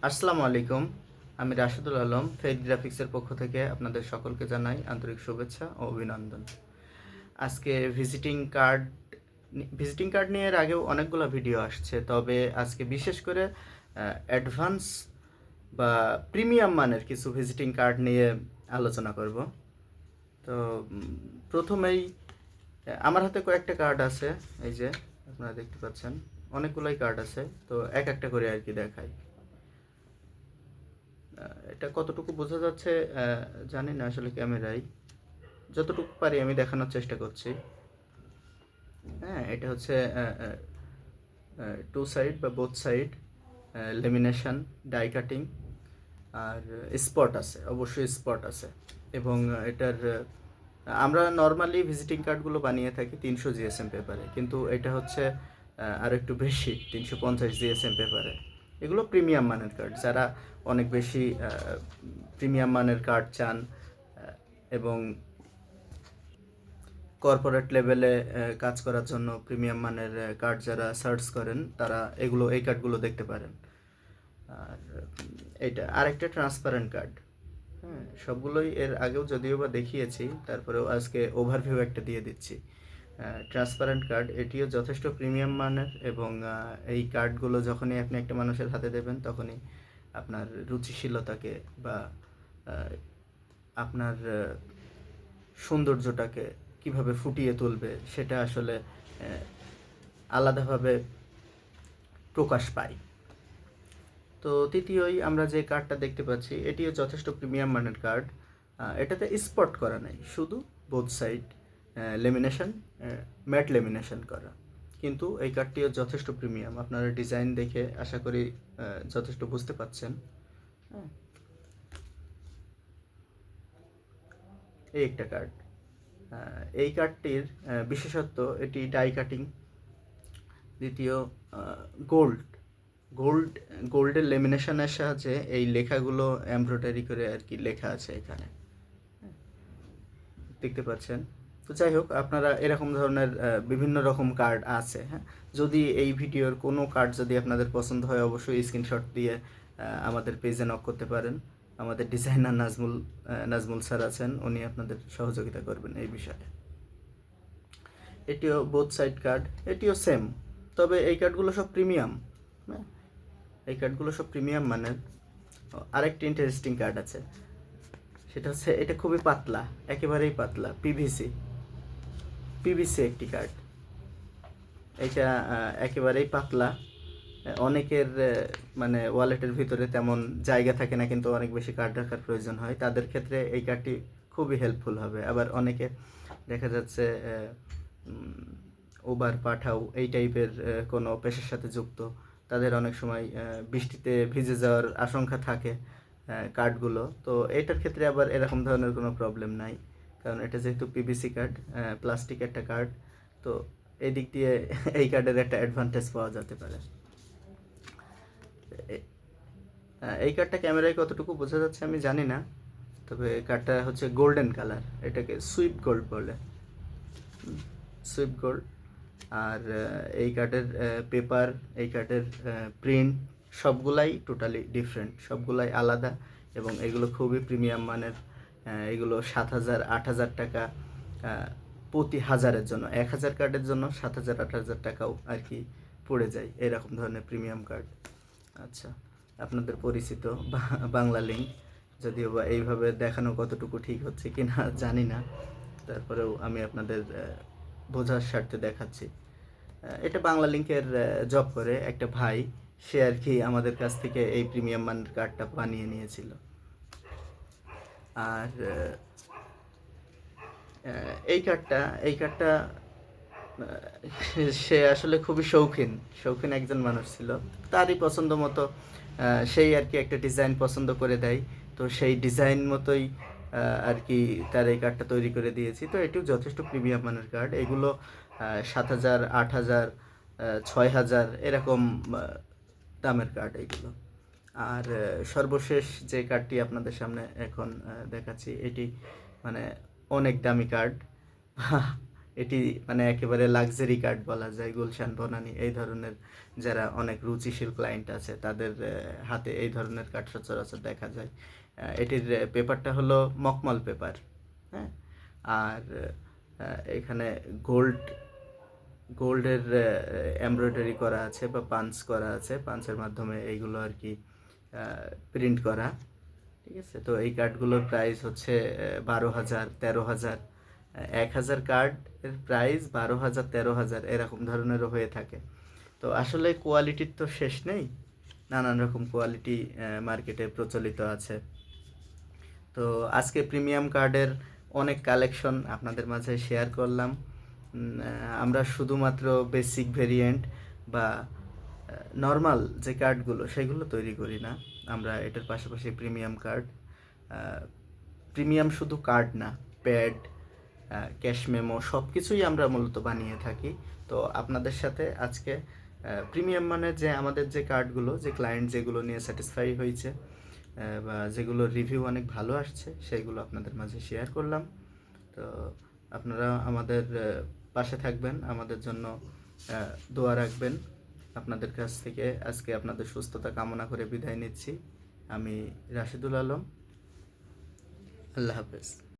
আসসালামু আলাইকুম। আমি রাশেদুল আলম ফেইথ গ্রাফিক্সের পক্ষ থেকে আপনাদের সকলকে জানাই আন্তরিক শুভেচ্ছা ও অভিনন্দন। আজকে ভিজিটিং কার্ড নিয়ে এর আগেও অনেকগুলো ভিডিও আসছে, তবে আজকে বিশেষ করে অ্যাডভান্স বা প্রিমিয়াম মানের কিছু ভিজিটিং কার্ড নিয়ে আলোচনা করব। তো প্রথমেই আমার হাতে কয়েকটা কার্ড আছে, এই যে আপনারা দেখতে পাচ্ছেন অনেকগুলোই কার্ড আছে, তো এক একটা করে আর কি দেখাই। এটা কতটুকু বোঝা যাচ্ছে জানি না আসলে ক্যামেরায়, যতটুকু পারি আমি দেখানোর চেষ্টা করছি। হ্যাঁ, এটা হচ্ছে টু সাইড বা both side lamination, die cutting, আর স্পট আছে, অবশ্যই স্পট আছে। এবং এটার আমরা নর্মালি ভিজিটিং কার্ডগুলো বানিয়ে থাকি 300 জিএসএম পেপারে, কিন্তু এটা হচ্ছে আরও একটু বেশি, 350 জিএসএম পেপারে। এগুলো প্রিমিয়াম মানের কার্ড, যারা অনেক বেশি প্রিমিয়াম মানের কার্ড চান এবং কর্পোরেট লেভেলে কাজ করার জন্য প্রিমিয়াম মানের কার্ড যারা সার্চ করেন, তারা এই কার্ডগুলো দেখতে পারেন। আর এটা আরেকটা ট্রান্সপারেন্ট কার্ড। হ্যাঁ, সবগুলোই এর আগেও যদিও বা দেখিয়েছি, তারপরেও আজকে ওভারভিউ একটা দিয়ে দিচ্ছি। ট্রান্সপারেন্ট কার্ড এটিও যথেষ্ট প্রিমিয়াম মানের, এবং এই কার্ডগুলো যখনই আপনি একটা মানুষের হাতে দেবেন, তখনই আপনার রুচিশীলতাকে বা আপনার সৌন্দর্যটাকে কিভাবে ফুটিয়ে তুলবে সেটা আসলে আলাদাভাবে প্রকাশ পায়। তো তৃতীয়ই আমরা যে কার্ডটা দেখতে পাচ্ছি, এটিও যথেষ্ট প্রিমিয়াম মানের কার্ড। এটাতে স্পট করা নেই, শুধু both side lamination, matte lamination করা। কিন্তু এই কার্ডটিও যথেষ্ট প্রিমিয়াম, আপনারা ডিজাইন দেখে আশা করি যথেষ্ট বুঝতে পাচ্ছেন। হ্যাঁ, এই একটা কার্ড। এই কার্ডটির বিশেষত্ব, এটি ডাই কাটিং। দ্বিতীয়, গোল্ড গোল্ড গোল্ডের লেমিনেশনের সাহায্যে এই লেখাগুলো এমব্রয়ডারি করে আর কি লেখা আছে এখানে, দেখতে পাচ্ছেন। তো যাই হোক, আপনারা এরকম ধরনের বিভিন্ন রকম কার্ড আছে। হ্যাঁ, যদি এই ভিডিওর কোনো কার্ড যদি আপনাদের পছন্দ হয়, অবশ্যই স্ক্রিনশট দিয়ে আমাদের পেজে নক করতে পারেন। আমাদের ডিজাইনার নাজমুল স্যার আছেন, উনি আপনাদের সহযোগিতা করবেন এই বিষয়ে। এটিও বোথ সাইড কার্ড, এটিও সেম, তবে এই কার্ডগুলো সব প্রিমিয়াম। হ্যাঁ, এই কার্ডগুলো সব প্রিমিয়াম মানের। আরেকটি ইন্টারেস্টিং কার্ড আছে, সেটা হচ্ছে এটা খুবই পাতলা, একেবারেই পাতলা, পিভিসি পিভিসি একটি কার্ড। এটা একেবারেই পাতলা। অনেকের মানে ওয়ালেটের ভিতরে তেমন জায়গা থাকে না, কিন্তু অনেক বেশি কার্ড রাখার প্রয়োজন হয়, তাদের ক্ষেত্রে এই কার্ডটি খুবই হেল্পফুল হবে। আবার অনেকে দেখা যাচ্ছে উবার পাঠাও এই টাইপের কোনো পেশার সাথে যুক্ত, তাদের অনেক সময় বৃষ্টিতে ভিজে যাওয়ার আশঙ্কা থাকে কার্ডগুলো। তো এটার ক্ষেত্রে আবার এরকম ধরনের কোনো প্রবলেম নাই, কারণ এটা যেহেতু পিভিসি কার্ড, প্লাস্টিক একটা কার্ড, তো এই দিক দিয়ে এই কার্ডের একটা অ্যাডভান্টেজ পাওয়া যেতে পারে। এই কার্ডটা ক্যামেরায় কতটুকু বোঝা যাচ্ছে আমি জানি না, তবে কার্ডটা হচ্ছে গোল্ডেন কালার, এটাকে সুইপ গোল্ড বলে, সুইপ গোল্ড। আর এই কার্ডের পেপার, এই কার্ডের প্রিন্ট, সবগুলাই টোটালি ডিফারেন্ট, সবগুলাই আলাদা, এবং এগুলো খুবই প্রিমিয়াম মানের। এগুলো 7,000 8,000 টাকা প্রতি হাজারের জন্য, 1,000 কার্ডের জন্য 7,000 8,000 টাকাও আর কি পড়ে যায়, এরকম ধরনের প্রিমিয়াম কার্ড। আচ্ছা, আপনাদের পরিচিত বাংলা লিঙ্ক, যদিও বা এইভাবে দেখানো কতটুকু ঠিক হচ্ছে কি না জানি না, তারপরেও আমি আপনাদের বোঝার স্বার্থে দেখাচ্ছি। এটা বাংলা লিঙ্কের জব করে একটা ভাই, সে আর কি আমাদের কাছ থেকে এই প্রিমিয়াম মানের কার্ডটা বানিয়ে নিয়েছিল। আর এই কার্ডটা সে আসলে খুবই শৌখিন শৌখিন একজন মানুষ ছিল, তারই পছন্দ মতো সেই আর কি একটা ডিজাইন পছন্দ করে দেয়, তো সেই ডিজাইন মতোই আর কি তার এই কার্ডটা তৈরি করে দিয়েছি। তো এটিও যথেষ্ট প্রিমিয়াম মানের কার্ড, এগুলো 7,000 8,000 6,000 এরকম দামের কার্ড এইগুলো। আর সর্বশেষ যে কার্ডটি আপনাদের সামনে এখন দেখাচ্ছি, এটি মানে অনেক দামি কার্ড, এটি মানে একেবারে লাক্সারি কার্ড বলা যায়। গুলশান বনানী এই ধরনের যারা অনেক রুচিশীল ক্লায়েন্ট আছে তাদের হাতে এই ধরনের কার্ড সচরাচর দেখা যায়। এটির পেপারটা হলো মখমল পেপার, হ্যাঁ। আর এখানে গোল্ডের এমব্রয়ডারি করা আছে বা পাঞ্চ করা আছে, পাঞ্চের মাধ্যমে এইগুলো আর কি প্রিন্ট করা, ঠিক আছে। তো এই কার্ডগুলোর প্রাইস হচ্ছে 12,000, 13,000, 1,000 কার্ডের প্রাইস 12,000, 13,000 এরকম ধরনেরও হয়ে থাকে। তো আসলে কোয়ালিটির তো শেষ নেই, নানান রকম কোয়ালিটি মার্কেটে প্রচলিত আছে। তো আজকে প্রিমিয়াম কার্ডের অনেক কালেকশন আপনাদের মাঝে শেয়ার করলাম। আমরা শুধুমাত্র বেসিক ভেরিয়েন্ট বা নর্মাল যে কার্ডগুলো সেগুলো তৈরি করি না, আমরা এটার পাশাপাশি প্রিমিয়াম কার্ড, প্রিমিয়াম শুধু কার্ড না, প্যাড, ক্যাশ মেমো সব কিছুই আমরা মূলত বানিয়ে থাকি। তো আপনাদের সাথে আজকে প্রিমিয়াম মানে যে আমাদের যে কার্ডগুলো, যে ক্লায়েন্ট যেগুলো নিয়ে স্যাটিসফাই হয়েছে বা যেগুলো রিভিউ অনেক ভালো আসছে সেগুলো আপনাদের মাঝে শেয়ার করলাম। তো আপনারা আমাদের পাশে থাকবেন, আমাদের জন্য দোয়া রাখবেন। আপনাদের কাছ থেকে আজকে আপনাদের সুস্থতা কামনা করে বিদায় নিচ্ছি। আমি রাশিদুল আলম। আল্লাহ হাফেজ।